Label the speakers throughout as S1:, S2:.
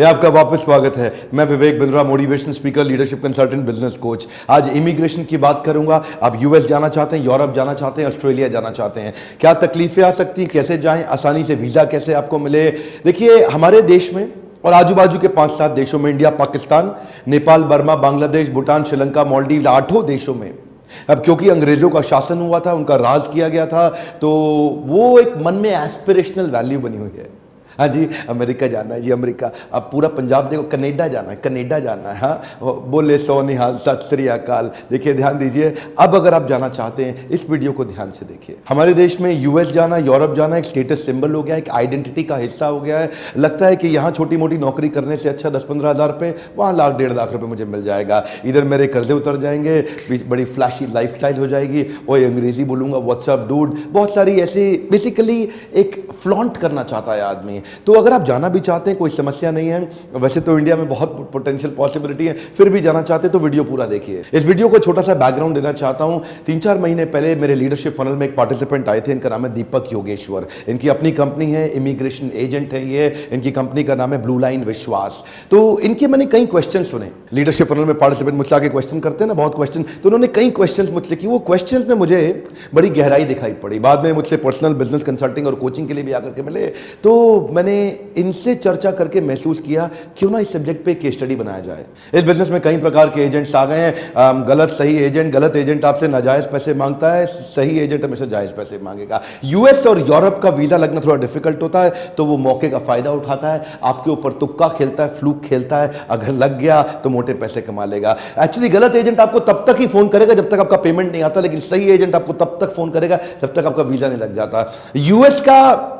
S1: ये आपका वापस स्वागत है। मैं Vivek Bindra, motivational speaker, leadership consultant, business coach. आज इमिग्रेशन की बात करूंगा। आप यूएस जाना चाहते हैं, यूरोप जाना चाहते हैं, ऑस्ट्रेलिया जाना चाहते हैं, क्या तकलीफें आ सकती हैं, कैसे जाएं, आसानी से वीजा कैसे आपको मिले। देखिए, हमारे देश में और आजू बाजू के 5-7 देशों में, इंडिया, पाकिस्तान, नेपाल, बर्मा, बांग्लादेश, भूटान, श्रीलंका, मालदीव, 8 देशों में अब क्योंकि अंग्रेजों का शासन हुआ था, उनका राज किया गया था, तो वो एक मन में एस्पिरेशनल वैल्यू बनी हुई है। हाँ जी, अमेरिका जाना है जी, अमेरिका। अब पूरा पंजाब देखो, कनाडा जाना है, कनाडा जाना है। हाँ, बोले सो निहाल, सत श्री अकाल। देखिए, ध्यान दीजिए। अब अगर आप जाना चाहते हैं, इस वीडियो को ध्यान से देखिए। हमारे देश में यूएस जाना, यूरोप जाना एक स्टेटस सिंबल हो गया, एक आइडेंटिटी का हिस्सा हो गया है। लगता है कि यहाँ छोटी मोटी नौकरी करने से अच्छा 10-15 हज़ार रुपये, वहाँ लाख 1.5 लाख रुपये मुझे मिल जाएगा। इधर मेरे कर्जे उतर जाएंगे, बड़ी फ्लैशी लाइफस्टाइल हो जाएगी, ओए अंग्रेजी बोलूँगा, व्हाट्सअप डूड, बहुत सारी ऐसी, बेसिकली एक फ्लॉन्ट करना चाहता है आदमी। तो अगर आप जाना भी चाहते हैं, कोई समस्या नहीं है। वैसे तो इंडिया में बहुत पोटेंशियल पॉसिबिलिटी है, फिर भी जाना चाहते हैं तो वीडियो पूरा देखिए। इस वीडियो को छोटा सा बैकग्राउंड देना चाहता हूं। 3-4 महीने पहले मेरे लीडरशिप फनल में एक पार्टिसिपेंट आए थे। इनका नाम है दीपक योगेश्वर। इनकी अपनी कंपनी है, इमिग्रेशन एजेंट है ये। इनकी कंपनी का नाम है ब्लू लाइन विश्वास। तो इनके मैंने कई क्वेश्चन सुने। लीडरशिप फनल में पार्टिसिपेंट मुझसे आके क्वेश्चन करते हैं ना, बहुत क्वेश्चन, तो उन्होंने कई क्वेश्चन मुझसे की। वो क्वेश्चन में मुझे बड़ी गहराई दिखाई पड़ी। बाद में मुझसे पर्सनल बिजनेस कंसल्टिंग और कोचिंग के लिए भी आकर के मिले। तो मैंने इनसे चर्चा करके महसूस किया, क्यों ना इस सब्जेक्ट पे केस स्टडी बनाया जाए। इस बिजनेस में कई प्रकार के एजेंट्स आ गए हैं। गलत एजेंट आपसे नाजायज पैसे मांगता है, सही एजेंट हमेशा जायज पैसे मांगेगा। यूएस और यूरोप का वीजा लगना थोड़ा डिफिकल्ट होता है, तो वो मौके का फायदा उठाता है, आपके ऊपर तुक्का खेलता है, फ्लूक खेलता है। अगर लग गया तो मोटे पैसे कमा लेगा। एक्चुअली गलत एजेंट आपको तब तक ही फोन करेगा जब तक आपका पेमेंट नहीं आता, लेकिन सही एजेंट आपको तब तक फोन करेगा जब तक आपका वीजा नहीं लग जाता। यूएस का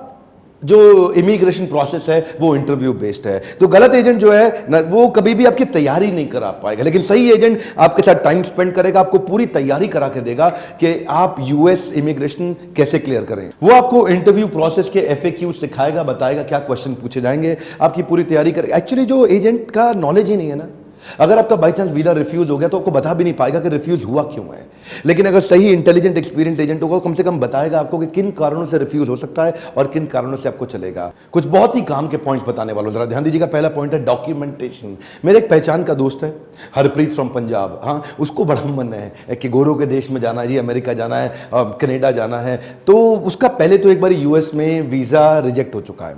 S1: जो इमिग्रेशन प्रोसेस है वो इंटरव्यू बेस्ड है। तो गलत एजेंट जो है ना, वो कभी भी आपकी तैयारी नहीं करा पाएगा, लेकिन सही एजेंट आपके साथ टाइम स्पेंड करेगा, आपको पूरी तैयारी करा के देगा कि आप यूएस इमिग्रेशन कैसे क्लियर करें। वो आपको इंटरव्यू प्रोसेस के एफएक्यू सिखाएगा, बताएगा क्या क्वेश्चन पूछे जाएंगे, आपकी पूरी तैयारी करेगा। एक्चुअली जो एजेंट का नॉलेज ही नहीं है ना, अगर आपका बाई चांस वीजा रिफ्यूज हो गया तो आपको बता भी नहीं पाएगा कि रिफ्यूज हुआ क्यों है। लेकिन अगर सही इंटेलिजेंट एक्सपीरियंस एजेंट होगा, कम से कम बताएगा आपको कि किन कारणों से रिफ्यूज हो सकता है और किन कारणों से आपको चलेगा। कुछ बहुत ही काम के पॉइंट्स बताने वालों, जरा ध्यान दीजिएगा। पहला पॉइंट है डॉक्यूमेंटेशन। मेरे एक पहचान का दोस्त है, हरप्रीत फ्रॉम पंजाब। हाँ, उसको बड़ा मन है कि गोरों के देश में जाना है जी, अमेरिका जाना है, कनाडा जाना है। तो उसका पहले तो एक बार यूएस में वीजा रिजेक्ट हो चुका है।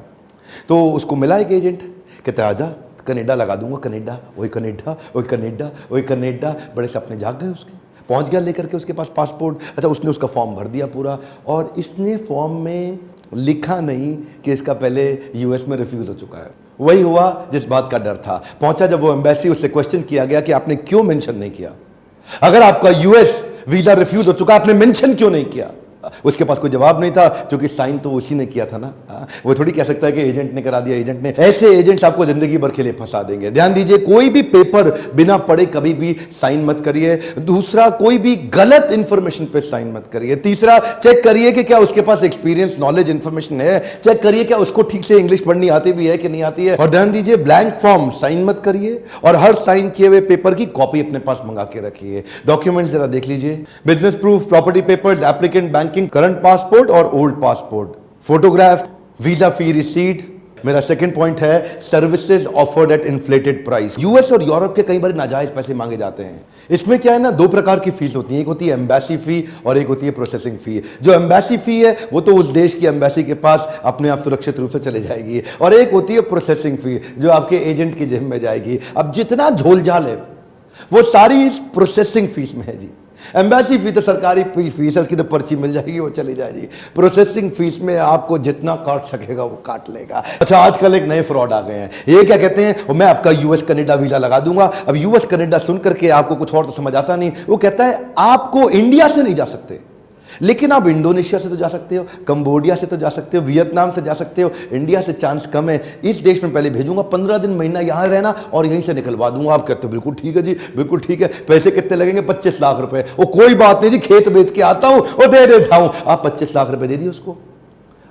S1: तो उसको मिला एक एजेंट, कहते आजा कनाडा लगा दूंगा, कनाडा, वही कनाडा, वही कनाडा, वही कनाडा। बड़े सपने जाग गए उसके। पहुंच गया लेकर के उसके पास पासपोर्ट। अच्छा, उसने उसका फॉर्म भर दिया पूरा, और इसने फॉर्म में लिखा नहीं कि इसका पहले यूएस में रिफ्यूज हो चुका है। वही हुआ जिस बात का डर था। पहुंचा जब वो एम्बेसी, उससे क्वेश्चन किया गया कि आपने क्यों मेंशन नहीं किया, अगर आपका यूएस वीजा रिफ्यूज हो चुका, आपने मेंशन क्यों नहीं किया। उसके पास कोई जवाब नहीं था, क्योंकि साइन तो उसी ने किया था ना। वो थोड़ी कह सकता है कि एजेंट ने करा दिया, एजेंट ने। ऐसे एजेंट्स आपको जिंदगी भर के लिए फंसा देंगे। ध्यान दीजिए, कोई भी पेपर बिना पढ़े कभी भी साइन मत करिए। दूसरा, कोई भी गलत इंफॉर्मेशन पे साइन मत करिए। तीसरा, चेक करिए कि क्या उसके पास एक्सपीरियंस, नॉलेज, इंफॉर्मेशन है। चेक करिए क्या उसको ठीक से इंग्लिश पढ़नी आती भी है कि नहीं आती है। और ध्यान दीजिए, ब्लैंक फॉर्म साइन मत करिए, और हर साइन किए हुए पेपर की कॉपी अपने पास मंगा के रखिए। डॉक्यूमेंट जरा देख लीजिए, business proof, property papers, applicant bank, current passport और ओल्ड पासपोर्ट, फोटोग्राफ, वीजा फी रिसीट। मेरा सेकंड पॉइंट है services offered eight inflated price. US और यूरोप के कई बार नाजायज पैसे मांगे जाते हैं। इसमें क्या है ना, 2 प्रकार की फीस होती है। एक होती है एम्बेसी फी और एक होती है प्रोसेसिंग फी। जो एम्बेसी फी है वो तो उस देश की एम्बेसी के पास अपने आप सुरक्षित रूप से चले जाएगी, और एक होती है प्रोसेसिंग फी जो आपके एजेंट की जेब में जाएगी। अब जितना झोलझाल है वो सारी इस प्रोसेसिंग फीस में है जी। एम्बेसी फी तो सरकारी फीस है, उसकी तो पर्ची मिल जाएगी, वो चली जाएगी। प्रोसेसिंग फीस में आपको जितना काट सकेगा वो काट लेगा। अच्छा, आजकल एक नए फ्रॉड आ गए हैं। ये क्या कहते हैं, मैं आपका यूएस कनाडा वीजा लगा दूंगा। अब यूएस कनाडा सुन करके आपको कुछ और तो समझ आता नहीं। वो कहता है आपको इंडिया से नहीं जा सकते, लेकिन आप इंडोनेशिया से तो जा सकते हो, कंबोडिया से तो जा सकते हो, वियतनाम से जा सकते हो। इंडिया से चांस कम है। इस देश में पहले भेजूंगा, 15 दिन महीना यहां रहना और यहीं से निकलवा दूंगा। आप कहते हो बिल्कुल ठीक है जी, बिल्कुल ठीक है। पैसे कितने लगेंगे? 25 लाख रुपए। वो कोई बात नहीं जी, खेत बेच के आता हूं और दे देता हूं। आप 25 लाख रुपए दे दिए उसको।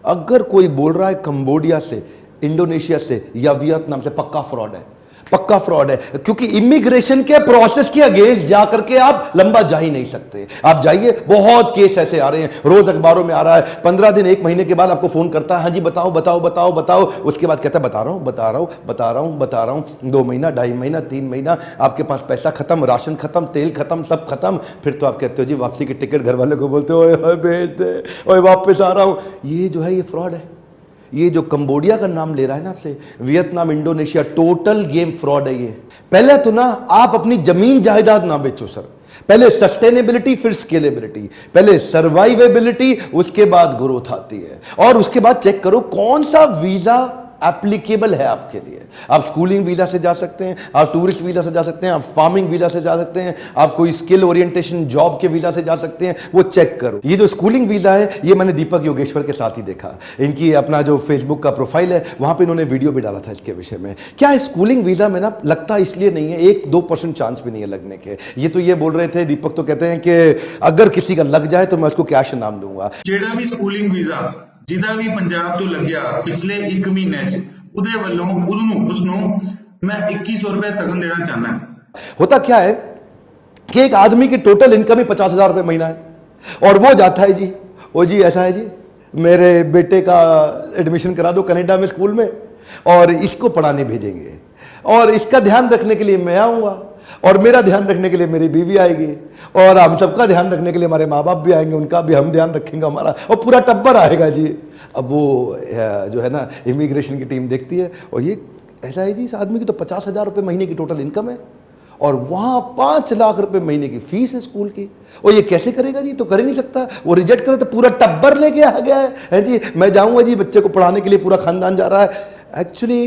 S1: अगर कोई बोल रहा है कंबोडिया से, इंडोनेशिया से या वियतनाम से, पक्का फ्रॉड है। पक्का फ्रॉड है, क्योंकि इमिग्रेशन के प्रोसेस के अगेंस्ट जाकर के आप लंबा जा ही नहीं सकते। आप जाइए, बहुत केस ऐसे आ रहे हैं, रोज अखबारों में आ रहा है। 15 दिन 1 महीने के बाद आपको फोन करता है, हाँ जी बताओ बताओ बताओ बताओ, उसके बाद कहता है बता रहा हूं बता रहा हूं बता रहा हूं बता रहा हूं, 2 महीना 2.5 महीना 3 महीना, आपके पास पैसा खत्म, राशन खत्म, तेल खत्म, सब खत्म। फिर तो आप कहते हो जी वापसी की टिकट, घर वाले को बोलते हो ओए भेज दे, ओए वापस आ रहा हूं। ये जो है ये फ्रॉड है। ये जो कंबोडिया का नाम ले रहा है ना आपसे, Vietnam, Indonesia, total game fraud है ये। पहले तो ना आप अपनी जमीन जायदाद ना बेचो सर, पहले सस्टेनेबिलिटी फिर स्केलेबिलिटी, पहले सर्वाइवेबिलिटी उसके बाद ग्रोथ आती है। और उसके बाद चेक करो कौन सा वीजा एप्लीकेबल है आपके लिए। आप स्कूलिंग वीजा से जा सकते हैं, आप टूरिस्ट वीजा से जा सकते हैं, आप फार्मिंग वीजा से जा सकते हैं, आप कोई स्किल ओरिएंटेशन जॉब के वीजा से जा सकते हैं, वो चेक करो। ये जो स्कूलिंग वीजा है ये मैंने दीपक योगेश्वर के साथ ही देखा, इनकी अपना जो फेसबुक का प्रोफाइल है वहां पे इन्होंने वीडियो भी डाला था इसके विषय में। क्या स्कूलिंग वीजा में ना लगता इसलिए नहीं है, 1-2% चांस भी नहीं है लगने के। ये तो ये बोल रहे थे दीपक, तो कहते हैं कि अगर किसी का लग जाए तो मैं उसको कैश इनाम दूंगा।
S2: ਜਿਹੜਾ ਵੀ ਸਕੂਲਿੰਗ ਵੀਜ਼ਾ ਜਿਹਦਾ ਵੀ ਪੰਜਾਬ ਤੋਂ ਲੱਗਿਆ ਪਿਛਲੇ 1 ਮਹੀਨੇ 'ਚ ਉਹਦੇ ਵੱਲੋਂ ਉਸਨੂੰ मैं 2100 रुपए सगन देना चाहना है।
S1: होता क्या है कि एक आदमी की टोटल इनकम ही 50,000 रुपए महीना है और वो जाता है जी, ओ जी ऐसा है जी मेरे बेटे का एडमिशन करा दो कनाडा में स्कूल में और इसको पढ़ाने भेजेंगे और इसका ध्यान रखने के लिए मैं आऊँगा और मेरा ध्यान रखने के लिए मेरी बीवी आएगी और हम सबका ध्यान रखने के लिए हमारे माँ बाप भी आएंगे, उनका भी हम ध्यान रखेंगे हमारा, और पूरा टब्बर आएगा जी। अब वो जो है ना इमिग्रेशन की टीम देखती है और ये ऐसा है जी इस आदमी की तो 50,000 रुपये महीने की टोटल इनकम है और वहाँ 5 लाख रुपए महीने की फीस है स्कूल की, और ये कैसे करेगा जी, तो कर ही नहीं सकता। वो रिजेक्ट करे तो पूरा टब्बर लेके आ गया है जी, मैं जाऊँगा जी बच्चे को पढ़ाने के लिए, पूरा खानदान जा रहा है। एक्चुअली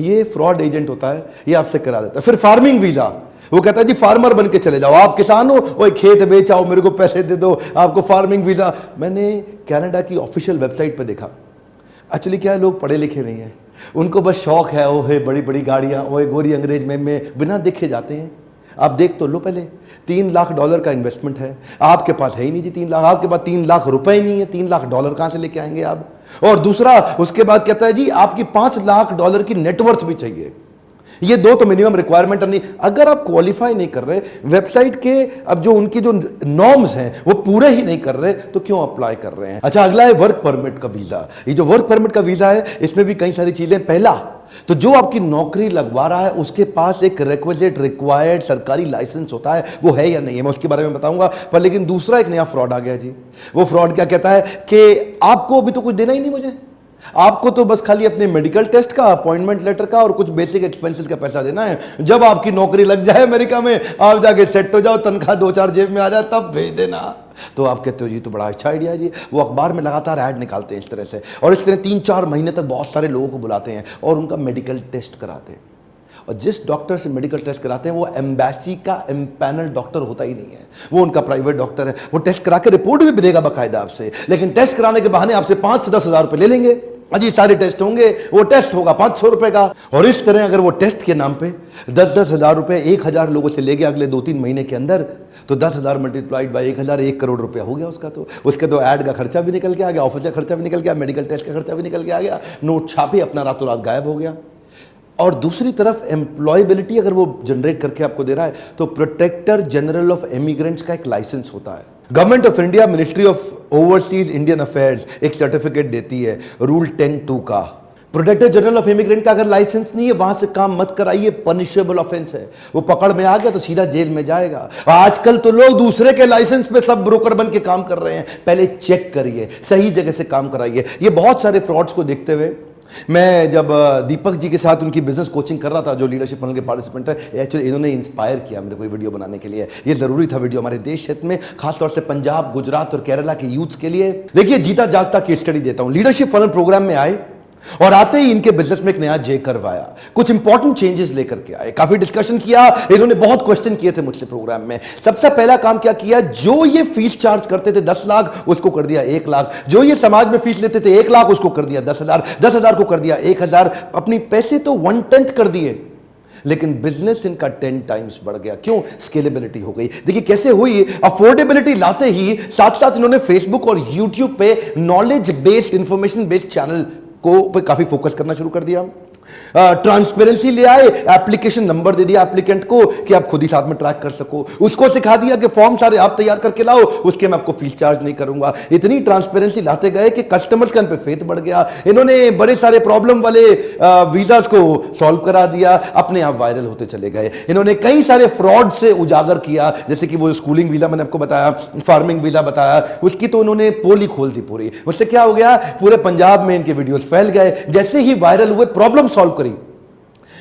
S1: ये फ्रॉड एजेंट होता है, ये आपसे करा देता है। फिर फार्मिंग वीज़ा, वो कहता है जी फार्मर बन के चले जाओ, आप किसान हो, वो खेत बेचाओ, मेरे को पैसे दे दो, आपको फार्मिंग वीज़ा। मैंने कनाडा की ऑफिशियल वेबसाइट पर देखा, एक्चुअली क्या है लोग पढ़े लिखे नहीं हैं, उनको बस शौक है, ओ है बड़ी बड़ी गाड़ियाँ, ओ गोरी अंग्रेज में बिना देखे जाते हैं। आप देख तो लो पहले, $3 लाख का इन्वेस्टमेंट है, आपके पास है ही नहीं जी 3 लाख, आपके पास 3 लाख रुपए ही नहीं है, $3 लाख कहाँ से लेके आएंगे आप। और दूसरा उसके बाद कहता है जी आपकी $5 लाख की नेटवर्थ भी चाहिए। ये 2 तो मिनिमम रिक्वायरमेंट नहीं, अगर आप क्वालिफाई नहीं कर रहे, वेबसाइट के अब जो उनकी जो नॉर्म्स हैं वो पूरे ही नहीं कर रहे, तो क्यों अप्लाई कर रहे हैं। अच्छा, अगला है वर्क परमिट का वीजा। ये जो वर्क परमिट का वीजा है इसमें भी कई सारी चीजें। पहला तो जो आपकी नौकरी लगवा रहा है उसके पास एक रिक्विजिट रिक्वायर्ड सरकारी लाइसेंस होता है, वो है या नहीं है, मैं उसके बारे में बताऊंगा। पर लेकिन दूसरा एक नया फ्रॉड आ गया जी। वो फ्रॉड क्या कहता है कि आपको अभी तो कुछ देना ही नहीं मुझे, आपको तो बस खाली अपने मेडिकल टेस्ट का, अपॉइंटमेंट लेटर का और कुछ बेसिक एक्सपेंसेस का पैसा देना है। जब आपकी नौकरी लग जाए अमेरिका में, आप जाके सेट हो जाओ, तनख्वाह 2-4 जेब में आ जाए, तब भेज देना। तो आप कहते हो जी तो बड़ा अच्छा आइडिया है जी। वो अखबार में लगातार ऐड निकालते हैं इस तरह से, और इस तरह 3-4 महीने तक बहुत सारे लोगों को बुलाते हैं और उनका मेडिकल टेस्ट कराते हैं। और जिस डॉक्टर से मेडिकल टेस्ट कराते हैं वो एम्बेसी का एम्पैनल डॉक्टर होता ही नहीं है, वो उनका प्राइवेट डॉक्टर है। वो टेस्ट करा के रिपोर्ट भी देगा बाकायदा आपसे, लेकिन टेस्ट कराने के बहाने आपसे 5 से 10 हज़ार रुपये ले लेंगे। अजी सारे टेस्ट होंगे, वो टेस्ट होगा 500 रुपए का। और इस तरह अगर वो टेस्ट के नाम पे 10-10 हज़ार रुपए 1,000 लोगों से ले गया अगले 2-3 महीने के अंदर, तो 10,000 मल्टीप्लाइड बाई 1,000, 1 करोड़ रुपया हो गया उसका। तो उसके तो ऐड का खर्चा भी निकल के आ गया, ऑफिस का खर्चा भी निकल गया, मेडिकल टेस्ट का खर्चा भी निकल के आ गया, नोट छापे अपना रातों रात गायब हो गया। और दूसरी तरफ एम्प्लॉयबिलिटी अगर वो जनरेट करके आपको दे रहा है, तो प्रोटेक्टर जनरल ऑफ इमिग्रेंट्स का एक लाइसेंस होता है। Government of India ministry of overseas Indian affairs एक सर्टिफिकेट देती है रूल 10(2) का। प्रोटेक्टर जनरल ऑफ इमिग्रेंट का अगर लाइसेंस नहीं है, वहां से काम मत कराइए, पनिशेबल ऑफेंस है। वो पकड़ में आ गया तो सीधा जेल में जाएगा। आजकल तो लोग दूसरे के लाइसेंस पे सब ब्रोकर बन के काम कर रहे हैं। पहले चेक करिए, सही जगह से काम कराइए। ये बहुत सारे फ्रॉड्स को देखते हुए मैं जब दीपक जी के साथ उनकी बिजनेस कोचिंग कर रहा था, जो लीडरशिप फनल के पार्टिसिपेंट है, एक्चुअली इन्होंने इंस्पायर किया मेरे को वीडियो बनाने के लिए। ये जरूरी था वीडियो हमारे देश क्षेत्र में, खासतौर से पंजाब, गुजरात और केरला के यूथ्स के लिए। देखिए जीता जागता केस स्टडी देता हूं। लीडरशिप फनल प्रोग्राम में आए और आते ही इनके बिजनेस में एक नया जे करवाया, कुछ इंपॉर्टेंट चेंजेस लेकर के आए, काफी डिस्कशन किया, इन्होंने बहुत क्वेश्चन किए थे मुझसे प्रोग्राम में। सबसे पहला काम क्या किया, जो ये फीस चार्ज करते थे 10 लाख, उसको कर दिया 1 लाख। जो ये समाज में फीस लेते थे 1 लाख, उसको कर दिया 10,000, 10,000 को कर दिया 1,000। अपनी पैसे तो 1/10 कर दिए, लेकिन बिजनेस इनका 10 टाइम्स बढ़ गया। क्यों? स्केलेबिलिटी हो गई। देखिए कैसे हुई, अफोर्डेबिलिटी लाते ही साथ साथ इन्होंने फेसबुक और यूट्यूब पे knowledge based, information based channel को पे काफी फोकस करना शुरू कर दिया। ट्रांसपेरेंसी ले आए, एप्लीकेशन नंबर दे दिया एप्लीकेंट को कि आप खुद ही साथ में ट्रैक कर सको, उसको सिखा दिया कि फॉर्म सारे आप तैयार करके लाओ, उसके मैं आपको फीस चार्ज नहीं करूंगा। इतनी ट्रांसपेरेंसी लाते गए कि कस्टमर्स के पे फेथ बढ़ गया। इन्होंने बड़े सारे प्रॉब्लम वाले वीजास को सॉल्व करा दिया, अपने आप वायरल होते चले गए। इन्होंने कई सारे फ्रॉड से उजागर किया, जैसे कि वो स्कूलिंग वीजा मैंने आपको बताया, फार्मिंग वीजा बताया, उसकी तो उन्होंने पोली खोल दी पूरी। उससे क्या हो गया, पूरे पंजाब में इनके वीडियोस फैल गए। जैसे ही वायरल हुए, प्रॉब्लम सॉल्व करी,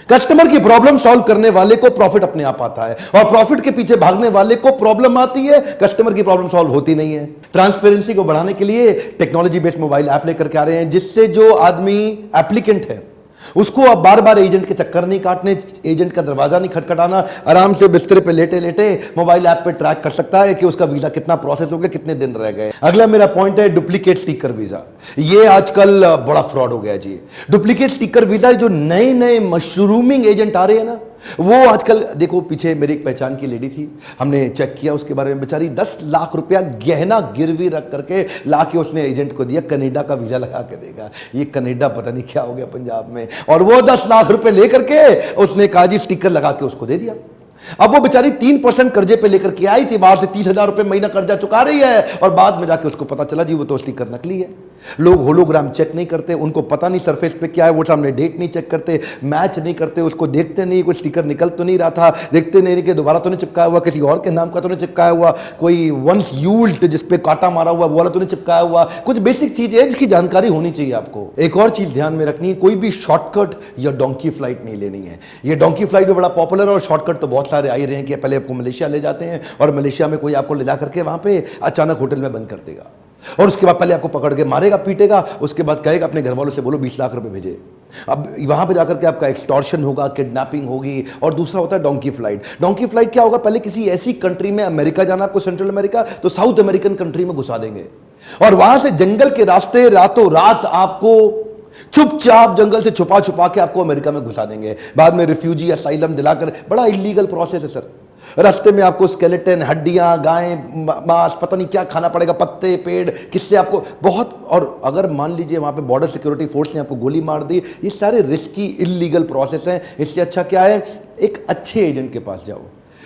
S1: कस्टमर की प्रॉब्लम सॉल्व करने वाले को प्रॉफिट अपने आप आता है, और प्रॉफिट के पीछे भागने वाले को प्रॉब्लम आती है, कस्टमर की प्रॉब्लम सॉल्व होती नहीं है। ट्रांसपेरेंसी को बढ़ाने के लिए टेक्नोलॉजी बेस्ड मोबाइल ऐप लेकर के आ रहे हैं, जिससे जो आदमी एप्लीकेंट है उसको अब बार बार एजेंट के चक्कर नहीं काटने, एजेंट का दरवाजा नहीं खटखटाना, आराम से बिस्तर पे लेटे लेटे मोबाइल ऐप पे ट्रैक कर सकता है कि उसका वीजा कितना प्रोसेस हो गया, कितने दिन रह गए। अगला मेरा पॉइंट है डुप्लीकेट स्टिकर वीजा। ये आजकल बड़ा फ्रॉड हो गया जी। डुप्लीकेट स्टिकर वीजा, जो नए नए मशरूमिंग एजेंट आ रहे हैं ना, वो आजकल देखो, पीछे मेरी एक पहचान की लेडी थी, हमने चेक किया उसके बारे में, बेचारी 10 लाख रुपया गहना गिरवी रख करके लाके उसने एजेंट को दिया, कनाडा का वीजा लगा के देगा। ये कनाडा पता नहीं क्या हो गया पंजाब में, और वो 10 लाख रुपए लेकर के उसने कहा जी स्टिकर लगा के उसको दे दिया। अब वो बेचारी 3% कर्जे पे लेकर के आई थी, बाहर से 30,000 रुपए महीना कर्जा चुका रही है, और बाद में जाके उसको पता चला जी वो तो स्टिकर नकली है। लोग होलोग्राम चेक नहीं करते, उनको पता नहीं सरफेस पे क्या है, वो सामने डेट नहीं चेक करते, मैच नहीं करते, उसको देखते नहीं, कोई स्टिकर निकल तो नहीं रहा था, देखते नहीं कि दोबारा तो नहीं चिपकाया हुआ, किसी और के नाम का तो नहीं चिपकाया हुआ, कोई वंस यूज्ड जिसपे कांटा मारा हुआ वो वाला तो नहीं चिपकाया हुआ। कुछ बेसिक चीज है जिसकी जानकारी होनी चाहिए आपको। एक और चीज ध्यान में रखनी है, कोई भी शॉर्टकट या डोंकी फ्लाइट नहीं लेनी है। ये डोंकी फ्लाइट भी बड़ा पॉपुलर है, और शॉर्टकट तो बहुत सारे आ ही रहे हैं कि पहले आपको मलेशिया ले जाते हैं, और मलेशिया में कोई आपको ले जा करके वहां पे अचानक होटल में बंद कर देगा, और उसके बाद पहले आपको पकड़ के मारेगा, पीटेगा, उसके बाद कहेगा अपने घर वालों से बोलो 20 लाख रुपए भेजे। अब वहां पे जाकर के आपका एक्सटॉर्शन होगा, किडनैपिंग होगी। और दूसरा होता है डोंकी फ्लाइट। डोंकी फ्लाइट क्या होगा, पहले किसी ऐसी कंट्री में, अमेरिका जाना आपको, सेंट्रल अमेरिका, तो साउथ अमेरिकन कंट्री में घुसा देंगे, और वहां से जंगल के रास्ते रातों रात आपको चुपचाप जंगल से छुपा छुपा के आपको अमेरिका में घुसा देंगे। बाद में रिफ्यूजी असाइलम दिलाकर, बड़ा इलीगल प्रोसेस है सर। रास्ते में आपको स्केलेटन, हड्डियां, गाय, मांस, पता नहीं क्या खाना पड़ेगा, पत्ते, पेड़, किससे आपको बहुत। और अगर मान लीजिए वहां पे बॉर्डर सिक्योरिटी फोर्स ने आपको गोली मार दी, ये सारे रिस्की इलीगल प्रोसेस हैं। इससे अच्छा क्या है, एक अच्छे एजेंट के पास जाओ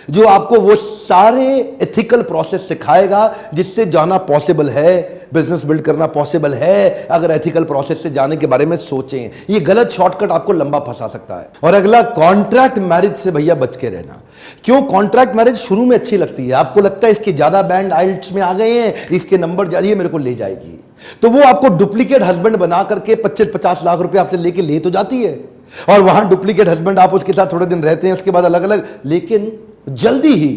S1: जो आपको वो सारे एथिकल प्रोसेस सिखाएगा जिससे जाना पॉसिबल है, बिजनेस बिल्ड करना पॉसिबल है, अगर एथिकल प्रोसेस से जाने के बारे में सोचें। ये गलत शॉर्टकट आपको लंबा फंसा सकता है। और अगला, कॉन्ट्रैक्ट मैरिज से भैया बच के रहना। क्यों, कॉन्ट्रैक्ट मैरिज शुरू में अच्छी लगती है, आपको लगता है इसके ज्यादा बैंड आइल्ट्स में आ गए हैं, इसके नंबर ज्यादा, ये मेरे को ले जाएगी, तो वो आपको डुप्लीकेट हस्बैंड बना करके 25-50 लाख रुपए आपसे लेके ले तो जाती है, और वहां डुप्लीकेट हस्बैंड आप उसके साथ थोड़े दिन रहते हैं, उसके बाद अलग अलग, लेकिन जल्दी ही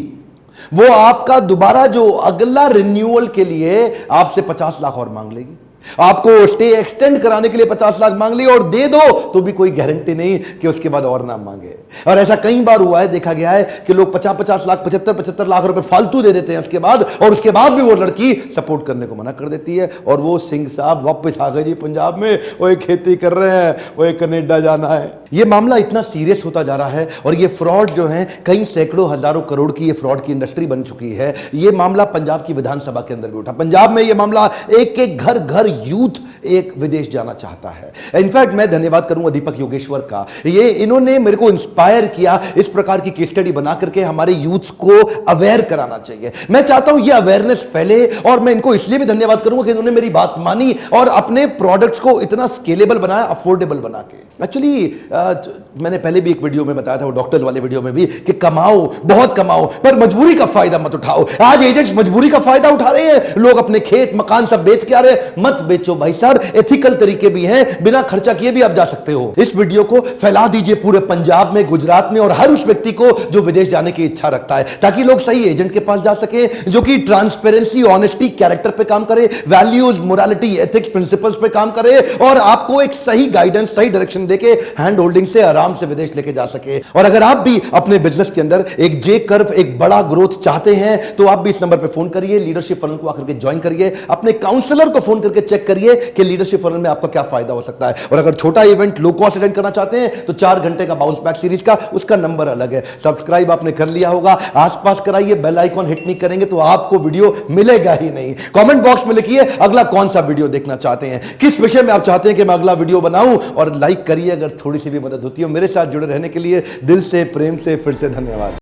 S1: वो आपका दोबारा जो अगला रिन्यूअल के लिए आपसे 50 लाख और मांग लेगी, आपको स्टे एक्सटेंड कराने के लिए 50 लाख मांग ली, और दे दो तो भी कोई गारंटी नहीं कि उसके बाद और ना मांगे। और ऐसा कई बार हुआ है, देखा गया है कि लोग 50-50 लाख, 75-75 लाख रुपए फालतू दे देते हैं उसके बाद, और उसके बाद भी वो लड़की सपोर्ट करने को मना कर देती है, और वो सिंह साहब वापस आ गए जी पंजाब में, वो खेती कर रहे हैं, वो कनाडा जाना है। ये मामला इतना सीरियस होता जा रहा है, और ये फ्रॉड जो है, कई सैकड़ों हजारों करोड़ की ये फ्रॉड की इंडस्ट्री बन चुकी है। ये मामला पंजाब की विधानसभा के अंदर भी उठा। पंजाब में ये मामला, एक एक घर घर यूथ एक विदेश जाना चाहता है। इनफैक्ट मैं धन्यवाद करूंगा दीपक योगेश्वर का, ये इन्होंने मेरे को इंस्पायर किया इस प्रकार की केस स्टडी बना करके हमारे यूथ्स को अवेयर कराना चाहिए। मैं चाहता हूं ये अवेयरनेस फैले, और मैं इनको इसलिए भी धन्यवाद करूंगा कि इन्होंने मेरी बात मानी और अपने प्रोडक्ट्स को इतना स्केलेबल बनाया, अफोर्डेबल बना के। एक्चुअली मैंने पहले भी एक वीडियो में बताया था, वो डॉक्टर्स वाले वीडियो में भी, कि कमाओ, बहुत कमाओ, पर मजबूरी का फायदा मत उठाओ। आज एजेंट्स मजबूरी का फायदा उठा रहे हैं, लोग अपने खेत मकान सब बेच के आ रहे हैं। मत बेचो भाई साहब, एथिकल तरीके भी हैं, बिना खर्चा किए भी आप जा सकते हो। इस वीडियो को फैला दीजिए पूरे पंजाब में, गुजरात में, और हर उस व्यक्ति को जो विदेश जाने की इच्छा रखता है, ताकि लोग सही एजेंट के पास जा सके, जो कि ट्रांसपेरेंसी, ऑनेस्टी, कैरेक्टर पे काम करे, वैल्यूज, मोरालिटी, एथिक्स, प्रिंसिपल्स पे काम करे, और आपको एक सही गाइडेंस, सही डायरेक्शन देके हैंड होल्डिंग से आराम से विदेश लेके जा सके। और अगर आप भी अपने बिजनेस के अंदर एक जे कर्व, एक बड़ा ग्रोथ चाहते हैं, तो आप भी इस नंबर पे फोन करिए, लीडरशिप फलन को आकर के ज्वाइन करिए, अपने काउंसलर को फोन करके चेक करिए कि लीडरशिप फनल में आपका क्या फायदा हो सकता है। और अगर छोटा इवेंट लो कॉस्ट अटेंड करना चाहते हैं तो 4 घंटे का बाउंस बैक सीरीज का उसका नंबर अलग है। सब्सक्राइब आपने कर लिया होगा, आसपास कराइए, बेल आइकॉन हिट नहीं करेंगे तो आपको वीडियो मिलेगा ही नहीं। कमेंट बॉक्स में लिखिए अगला कौन सा वीडियो देखना चाहते हैं, किस विषय में आप चाहते हैं कि मैं अगला वीडियो बनाऊं, और लाइक करिए अगर थोड़ी सी भी मदद होती हो। मेरे साथ जुड़े रहने के लिए दिल से प्रेम से फिर से धन्यवाद।